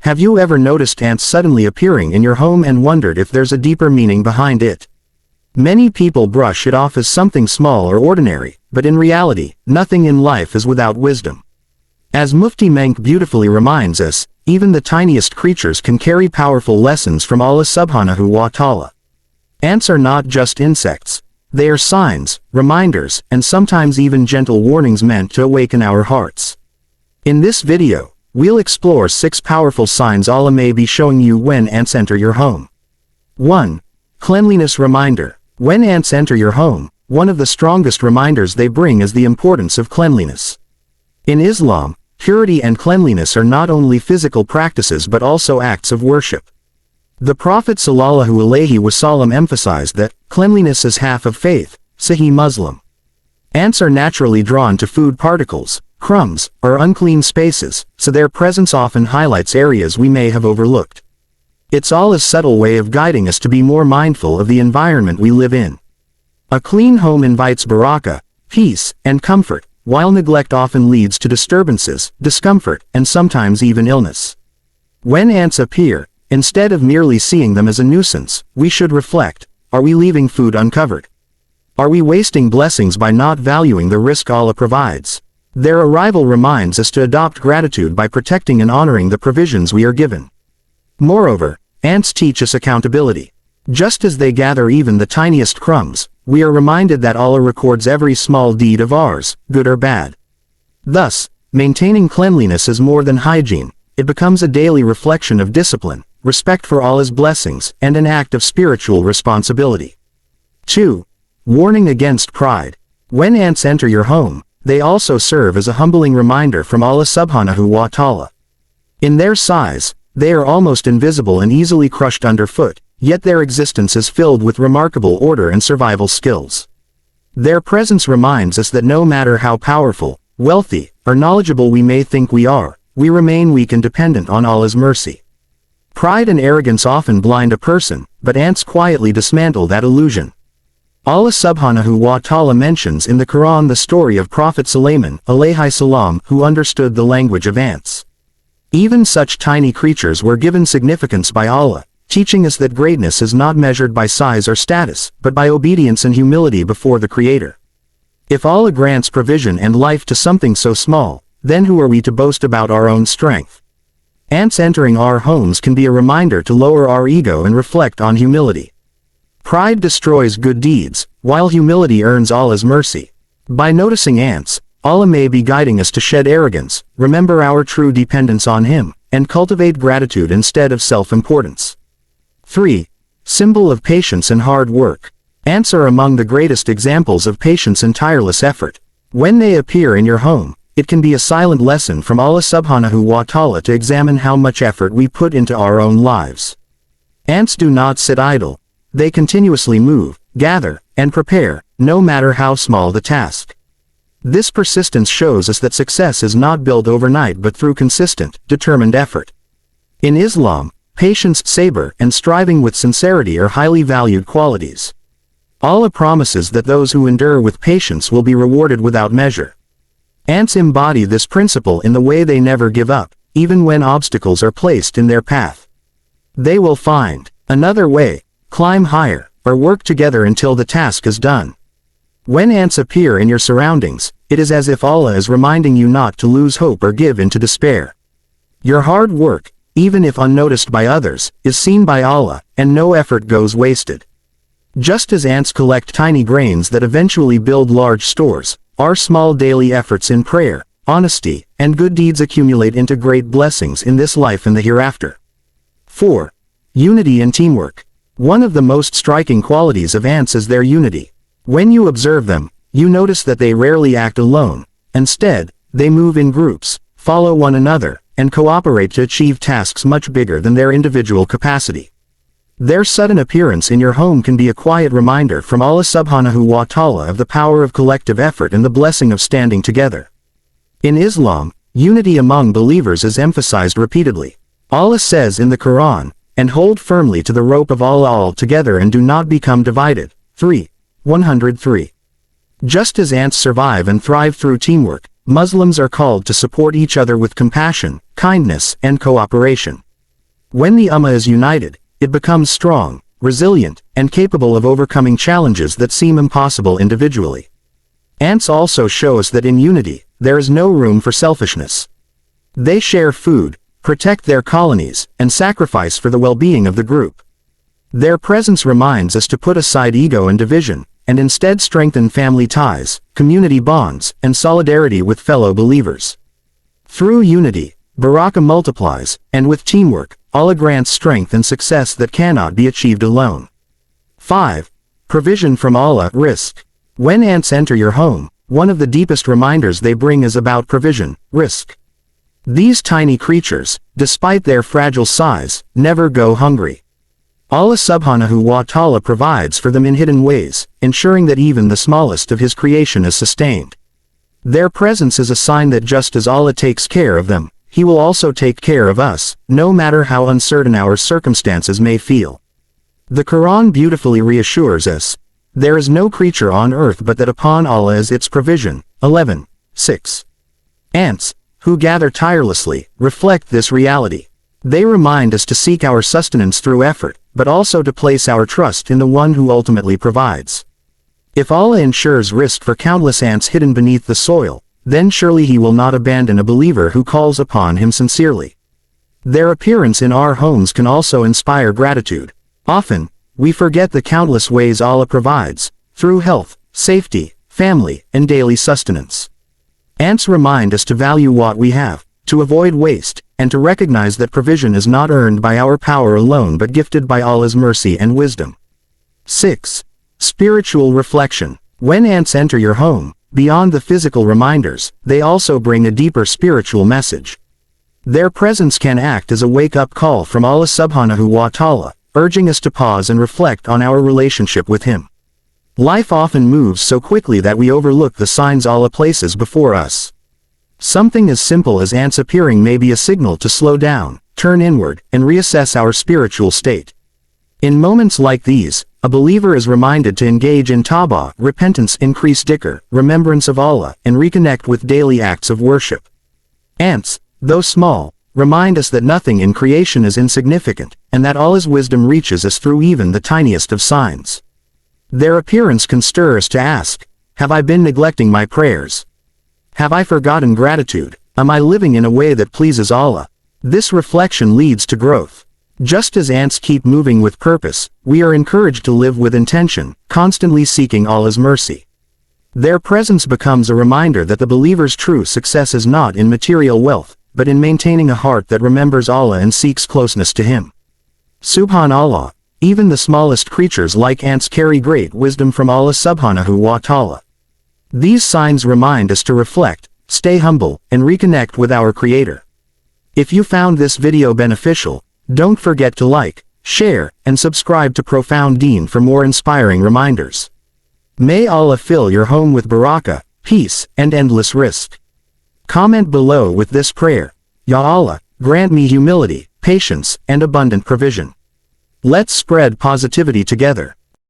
Have you ever noticed ants suddenly appearing in your home and wondered if there's a deeper meaning behind it? Many people brush it off as something small or ordinary, but in reality, nothing in life is without wisdom. As Mufti Menk beautifully reminds us, even the tiniest creatures can carry powerful lessons from Allah Subḥānahu wa Taala. Ants are not just insects. They are signs, reminders, and sometimes even gentle warnings meant to awaken our hearts. In this video, we'll explore 6 powerful signs Allah may be showing you when ants enter your home. 1. Cleanliness reminder. When ants enter your home, one of the strongest reminders they bring is the importance of cleanliness. In Islam, purity and cleanliness are not only physical practices but also acts of worship. The Prophet ﷺ emphasized that cleanliness is half of faith, Sahih Muslim. Ants are naturally drawn to food particles, crumbs, or unclean spaces, so their presence often highlights areas we may have overlooked. It's Allah's subtle way of guiding us to be more mindful of the environment we live in. A clean home invites barakah, peace, and comfort, while neglect often leads to disturbances, discomfort, and sometimes even illness. When ants appear, instead of merely seeing them as a nuisance, we should reflect: are we leaving food uncovered? Are we wasting blessings by not valuing the rizq Allah provides? Their arrival reminds us to adopt gratitude by protecting and honoring the provisions we are given. Moreover, ants teach us accountability. Just as they gather even the tiniest crumbs, we are reminded that Allah records every small deed of ours, good or bad. Thus, maintaining cleanliness is more than hygiene. It becomes a daily reflection of discipline, respect for Allah's blessings, and an act of spiritual responsibility. 2. Warning against pride. When ants enter your home, they also serve as a humbling reminder from Allah Subḥānahu wa Taala. In their size, they are almost invisible and easily crushed underfoot, yet their existence is filled with remarkable order and survival skills. Their presence reminds us that no matter how powerful, wealthy, or knowledgeable we may think we are, we remain weak and dependent on Allah's mercy. Pride and arrogance often blind a person, but ants quietly dismantle that illusion. Allah Subḥānahu wa Taala mentions in the Quran the story of Prophet Sulaiman, alayhi salam, who understood the language of ants. Even such tiny creatures were given significance by Allah, teaching us that greatness is not measured by size or status, but by obedience and humility before the Creator. If Allah grants provision and life to something so small, then who are we to boast about our own strength? Ants entering our homes can be a reminder to lower our ego and reflect on humility. Pride destroys good deeds, while humility earns Allah's mercy. By noticing ants, Allah may be guiding us to shed arrogance, remember our true dependence on Him, and cultivate gratitude instead of self-importance. 3. Symbol of patience and hard work. Ants are among the greatest examples of patience and tireless effort. When they appear in your home, it can be a silent lesson from Allah Subḥānahu wa Taala to examine how much effort we put into our own lives. Ants do not sit idle. They continuously move, gather, and prepare, no matter how small the task. This persistence shows us that success is not built overnight but through consistent, determined effort. In Islam, patience, sabr, and striving with sincerity are highly valued qualities. Allah promises that those who endure with patience will be rewarded without measure. Ants embody this principle in the way they never give up, even when obstacles are placed in their path. They will find another way, climb higher, or work together until the task is done. When ants appear in your surroundings, it is as if Allah is reminding you not to lose hope or give in to despair. Your hard work, even if unnoticed by others, is seen by Allah, and no effort goes wasted. Just as ants collect tiny grains that eventually build large stores, our small daily efforts in prayer, honesty, and good deeds accumulate into great blessings in this life and the hereafter. 4. Unity and teamwork. One of the most striking qualities of ants is their unity. When you observe them, you notice that they rarely act alone. Instead, they move in groups, follow one another, and cooperate to achieve tasks much bigger than their individual capacity. Their sudden appearance in your home can be a quiet reminder from Allah Subḥānahu wa Taala of the power of collective effort and the blessing of standing together. In Islam, unity among believers is emphasized repeatedly. Allah says in the Quran, "And hold firmly to the rope of Allah all together and do not become divided." 3:103. Just as ants survive and thrive through teamwork, Muslims are called to support each other with compassion, kindness, and cooperation. When the ummah is united, it becomes strong, resilient, and capable of overcoming challenges that seem impossible individually. Ants also show us that in unity, there is no room for selfishness. They share food, protect their colonies, and sacrifice for the well-being of the group. Their presence reminds us to put aside ego and division, and instead strengthen family ties, community bonds, and solidarity with fellow believers. Through unity, barakah multiplies, and with teamwork, Allah grants strength and success that cannot be achieved alone. 5. Provision from Allah. Rizq. When ants enter your home, one of the deepest reminders they bring is about provision, rizq. These tiny creatures, despite their fragile size, never go hungry. Allah Subḥānahu wa Taʿālā provides for them in hidden ways, ensuring that even the smallest of His creation is sustained. Their presence is a sign that just as Allah takes care of them, He will also take care of us, no matter how uncertain our circumstances may feel. The Quran beautifully reassures us, "There is no creature on earth but that upon Allah is its provision." 11:6. Ants, who gather tirelessly, reflect this reality. They remind us to seek our sustenance through effort, but also to place our trust in the one who ultimately provides. If Allah ensures rizq for countless ants hidden beneath the soil, then surely He will not abandon a believer who calls upon Him sincerely. Their appearance in our homes can also inspire gratitude. Often, we forget the countless ways Allah provides, through health, safety, family, and daily sustenance. Ants remind us to value what we have, to avoid waste, and to recognize that provision is not earned by our power alone but gifted by Allah's mercy and wisdom. 6. Spiritual reflection. When ants enter your home, beyond the physical reminders, they also bring a deeper spiritual message. Their presence can act as a wake-up call from Allah Subḥānahu wa Taʿālā, urging us to pause and reflect on our relationship with Him. Life often moves so quickly that we overlook the signs Allah places before us. Something as simple as ants appearing may be a signal to slow down, turn inward, and reassess our spiritual state. In moments like these, a believer is reminded to engage in tawbah, repentance, increase dhikr, remembrance of Allah, and reconnect with daily acts of worship. Ants, though small, remind us that nothing in creation is insignificant, and that Allah's wisdom reaches us through even the tiniest of signs. Their appearance can stir us to ask, have I been neglecting my prayers? Have I forgotten gratitude? Am I living in a way that pleases Allah? This reflection leads to growth. Just as ants keep moving with purpose, we are encouraged to live with intention, constantly seeking Allah's mercy. Their presence becomes a reminder that the believer's true success is not in material wealth, but in maintaining a heart that remembers Allah and seeks closeness to Him. Subhanallah, even the smallest creatures like ants carry great wisdom from Allah Subḥānahu wa Taʿālā. These signs remind us to reflect, stay humble, and reconnect with our Creator. If you found this video beneficial, don't forget to like, share, and subscribe to Profound Deen for more inspiring reminders. May Allah fill your home with barakah, peace, and endless rizq. Comment below with this prayer: Ya Allah, grant me humility, patience, and abundant provision. Let's spread positivity together.